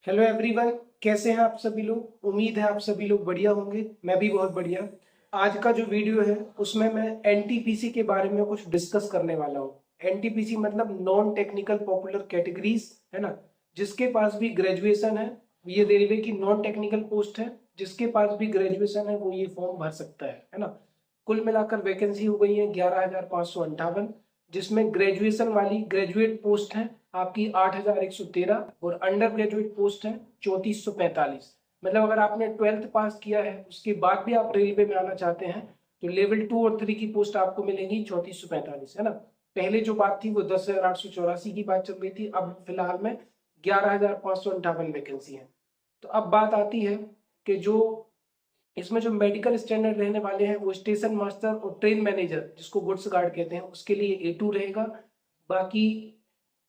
Hello everyone, कैसे हैं आप सभी लोग। उम्मीद है आप सभी लोग बढ़िया होंगे। मैं भी बहुत बढ़िया। आज का जो वीडियो है उसमें मैं एनटीपीसी के बारे में कुछ डिस्कस करने वाला हूँ। एनटीपीसी मतलब नॉन टेक्निकल पॉपुलर कैटेगरीज, है ना। जिसके पास भी ग्रेजुएशन है, ये रेलवे की नॉन टेक्निकल पोस्ट है, जिसके पास भी ग्रेजुएशन है वो ये फॉर्म भर सकता है ना। कुल मिलाकर वैकेंसी हो गई है 11,558, जिसमें ग्रेजुएशन वाली ग्रेजुएट पोस्ट है आपकी 8,113 और अंडर ग्रेजुएट पोस्ट है 3,445। मतलब अगर आपने 12th पास किया है उसके बाद भी आप रेलवे में आना चाहते हैं तो लेवल 2 और 3 की पोस्ट आपको मिलेंगी 3,445, है ना। पहले जो बात थी वो 10,884 की बात चल रही थी, अब फिलहाल में 11,558 वैकेंसी है। तो अब बात आती है कि जो इसमें जो मेडिकल स्टैंडर्ड रहने वाले हैं वो स्टेशन मास्टर और ट्रेन मैनेजर, जिसको गुड्स गार्ड कहते हैं, उसके लिए A2 रहेगा। बाकी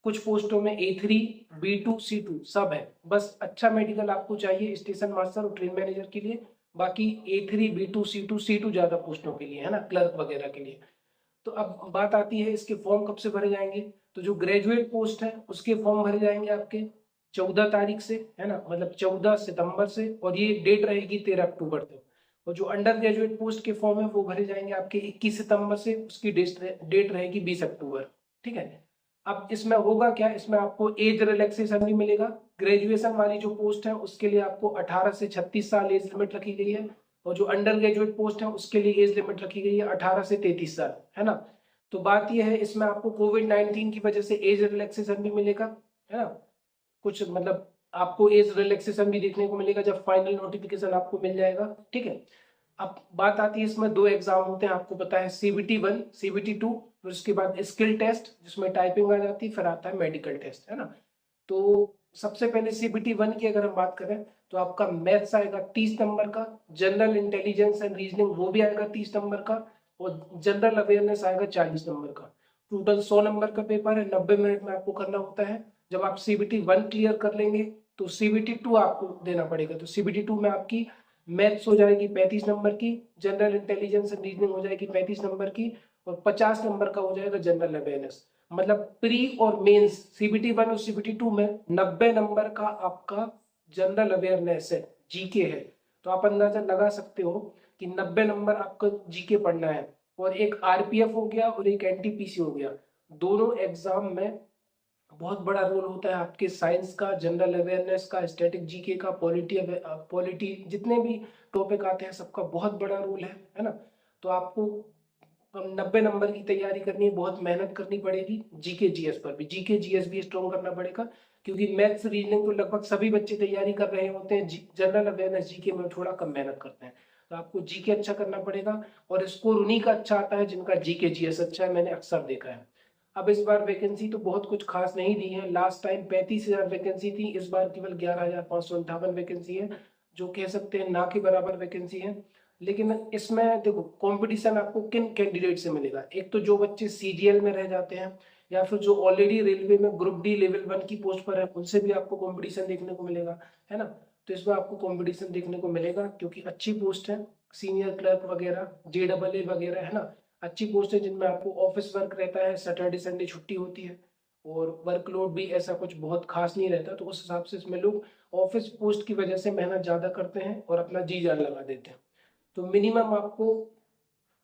कुछ पोस्टों में A3, B2, C2 सब है। बस अच्छा मेडिकल आपको चाहिए स्टेशन मास्टर और ट्रेन मैनेजर के लिए। बाकी A3, B2, C2, C2 ज्यादा पोस्टों के लिए, है ना, क्लर्क वगैरह के लिए। तो अब बात आती है इसके फॉर्म कब से भरे जाएंगे। तो जो ग्रेजुएट पोस्ट है उसके फॉर्म भरे जाएंगे आपके 14 तारीख से, है ना, मतलब 14 सितंबर से, और ये डेट रहेगी 13 अक्टूबर तक। और जो अंडर ग्रेजुएट पोस्ट के फॉर्म है वो भरे जाएंगे आपके 21 सितंबर से, उसकी डेट रहेगी 20 अक्टूबर। ठीक है। अब इसमें होगा क्या, इसमें आपको एज रिलैक्सेशन भी मिलेगा। ग्रेजुएशन वाली जो पोस्ट है उसके लिए आपको 18 से 36 साल एज लिमिट रखी गई है, और जो अंडर ग्रेजुएट पोस्ट है उसके लिए एज लिमिट रखी गई है 18 से 33 साल, है ना। तो बात यह है इसमें आपको कोविड-19 की वजह से एज रिलैक्सेशन भी मिलेगा, है ना। कुछ मतलब आपको एज रिलैक्सेशन भी देखने को मिलेगा जब फाइनल नोटिफिकेशन आपको मिल जाएगा। ठीक है। अब बात आती है इसमें दो एग्जाम होते हैं, आपको पता है, CBT 1, CBT 2, फिर उसके बाद स्किल टेस्ट जिसमें टाइपिंग आ जाती है, फिर आता है मेडिकल टेस्ट, है ना। तो सबसे पहले CBT 1 की अगर हम बात करें तो आपका मैथ्स आएगा 30 नंबर का, जनरल इंटेलिजेंस एंड रीजनिंग वो भी आएगा 30 नंबर का, और जनरल अवेयरनेस आएगा 40 नंबर का। टोटल 100 नंबर का पेपर है, 90 मिनट में आपको करना होता है। जब आप CBT 1 क्लियर कर लेंगे तो CBT 2 आपको देना पड़ेगा। तो CBT 2 में आपकी मैथ्स हो जाएगी 35 नंबर की, जनरल इंटेलिजेंस एंड रीजनिंग हो जाएगी 35 नंबर की, और 50 नंबर का हो जाएगा जनरल अवेयरनेस। मतलब प्री और मेंस CBT 1 और CBT 2 में 90 नंबर का आपका जनरल अवेयरनेस है, जीके है। तो आप अंदाजा लगा सकते हो कि 90 नंबर आपको जीके पढ़ना है। और एक आरपीएफ हो गया और एक एनटीपीसी हो गया। दोनों एग्जाम में बहुत बड़ा रोल होता है आपके साइंस का, जनरल अवेयरनेस का, स्टैटिक जीके का, पॉलिटी, जितने भी टॉपिक आते हैं सबका बहुत बड़ा रोल है ना। तो आपको 90 नंबर की तैयारी करनी है, बहुत मेहनत करनी पड़ेगी। जीके जीएस पर भी, जीके जीएस भी स्ट्रॉन्ग करना पड़ेगा, क्योंकि मैथ्स रीजनिंग तो लगभग सभी बच्चे तैयारी कर रहे होते हैं, जनरल अवेयरनेस जीके में थोड़ा कम मेहनत करते हैं। तो आपको जीके अच्छा करना पड़ेगा, और स्कोर उन्हीं का अच्छा आता है जिनका जीके जीएस अच्छा है, मैंने अक्सर देखा है। अब इस बार वैकेंसी तो बहुत कुछ खास नहीं दी है, लास्ट टाइम 35,000 वैकेंसी थी, इस बार केवल 11,558 वैकेंसी है, जो कह सकते हैं ना के बराबर वैकेंसी है। लेकिन इसमें देखो कंपटीशन आपको किन कैंडिडेट से मिलेगा। एक तो जो बच्चे सीजीएल में रह जाते हैं, या फिर जो ऑलरेडी रेलवे में ग्रुप डी लेवल 1 की पोस्ट पर है, उनसे भी आपको कंपटीशन देखने को मिलेगा, है ना। तो इसमें आपको कंपटीशन देखने को मिलेगा क्योंकि अच्छी पोस्ट है, सीनियर क्लर्क वगैरह, JEE वगैरह, है ना। अच्छी पोस्ट है जिनमें आपको ऑफिस वर्क रहता है, सैटरडे संडे छुट्टी होती है, और वर्कलोड भी ऐसा कुछ बहुत खास नहीं रहता। तो उस हिसाब से इसमें लोग ऑफिस पोस्ट की वजह से मेहनत ज्यादा करते हैं और अपना जी जान लगा देते हैं। तो मिनिमम आपको,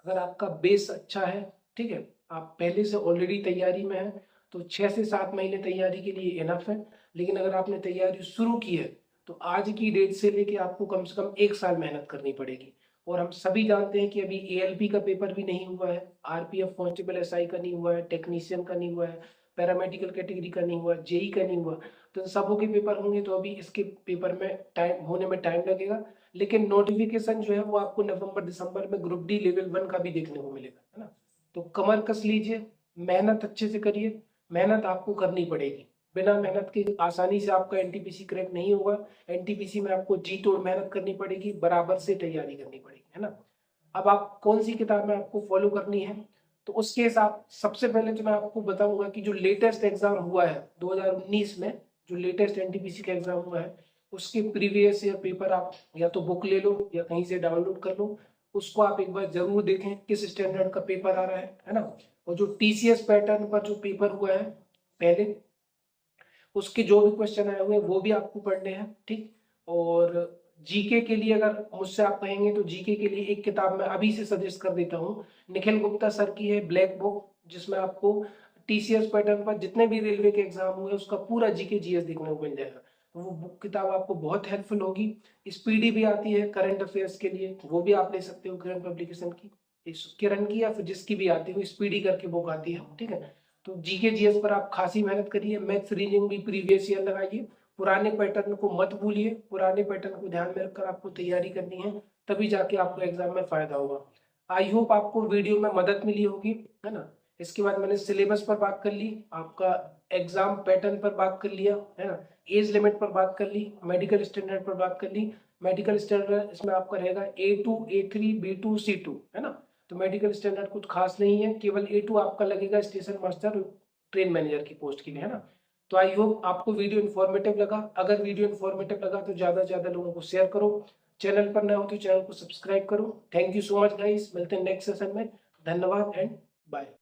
अगर आपका बेस अच्छा है, ठीक है, आप पहले से ऑलरेडी तैयारी में है, तो 6 से 7 महीने तैयारी के लिए इनफ है। लेकिन अगर आपने तैयारी शुरू की है तो आज की डेट से लेके आपको कम से कम 1 साल मेहनत करनी पड़ेगी। और हम सभी जानते हैं कि अभी ALP का पेपर भी नहीं हुआ है, आरपीएफ कांस्टेबल SI का नहीं हुआ है, टेक्नीशियन का नहीं हुआ है, पैरामेडिकल कैटेगरी का नहीं हुआ, जेई का नहीं हुआ। तो सबों के पेपर होंगे, तो अभी इसके पेपर में टाइम होने में टाइम लगेगा। लेकिन नोटिफिकेशन जो है वो आपको नवंबर दिसंबर में ग्रुप डी लेवल 1 का भी देखने को मिलेगा, है ना। तो कमर कस लीजिए, मेहनत अच्छे से करिए, मेहनत आपको करनी पड़ेगी। बिना मेहनत के आसानी से आपका एनटीपीसी क्रैक नहीं होगा। एनटीपीसी में आपको जी तोड़ मेहनत करनी पड़ेगी, बराबर से तैयारी करनी पड़ेगी, है ना। अब आप कौन सी किताब में आपको फॉलो करनी है, तो उसके हिसाब सबसे पहले तो मैं आपको बताऊंगा कि जो लेटेस्ट एग्जाम हुआ है 2019 में, जो लेटेस्ट एनटीपीसी का एग्जाम हुआ है उसके प्रीवियस ईयर पेपर आप या तो बुक ले लो या कहीं से डाउनलोड कर लो। उसको आप एक बार जरूर देखें किस स्टैंडर्ड का पेपर आ रहा है ना। और जो TCS पैटर्न पर जो पेपर हुआ है पहले, उसके जो भी क्वेश्चन आए हुए हैं वो भी आपको पढ़ने हैं, ठीक। और जीके के लिए अगर मुझसे आप कहेंगे तो जीके के लिए एक किताब मैं अभी से सजेस्ट कर देता हूँ, निखिल गुप्ता सर की है ब्लैक बुक, जिसमें आपको टीसीएस पैटर्न पर जितने भी रेलवे के एग्जाम हुए उसका पूरा जीके जीएस देखने को मिल जाएगा। तो वो बुक किताब आपको बहुत हेल्पफुल होगी। स्पीडी भी आती है करंट अफेयर्स के लिए, वो भी आप ले सकते हो किरण पब्लिकेशन की, इस किरण की या फिर जिसकी भी आती है, स्पीडी करके बुक आती है, ठीक है। तो जीके जीएस पर आप खासी मेहनत करिए, मैथ्स रीजनिंग भी प्रीवियस ईयर लगाइए, पुराने पैटर्न को मत भूलिए, पुराने पैटर्न को ध्यान में रखकर आपको तैयारी करनी है, तभी जाके आपको एग्जाम में फायदा होगा। आई होप आपको वीडियो में मदद मिली होगी, है ना। इसके बाद मैंने सिलेबस पर बात कर ली, आपका एग्जाम पैटर्न पर बात कर लिया, है ना, एज लिमिट पर बात कर ली, मेडिकल स्टैंडर्ड पर बात कर ली। मेडिकल स्टैंडर्ड इसमें आपका रहेगा A2 A3 B2 C2, है ना। तो मेडिकल स्टैंडर्ड कुछ खास नहीं है, केवल A2 आपका लगेगा स्टेशन मास्टर ट्रेन मैनेजर की पोस्ट के लिए, है ना। तो आई होप आपको वीडियो इन्फॉर्मेटिव लगा। अगर वीडियो इन्फॉर्मेटिव लगा तो ज़्यादा से ज़्यादा लोगों को शेयर करो। चैनल पर नए हो तो चैनल को सब्सक्राइब करो। Thank you so much guys, मिलते हैं नेक्स्ट सेशन में। धन्यवाद एंड बाय।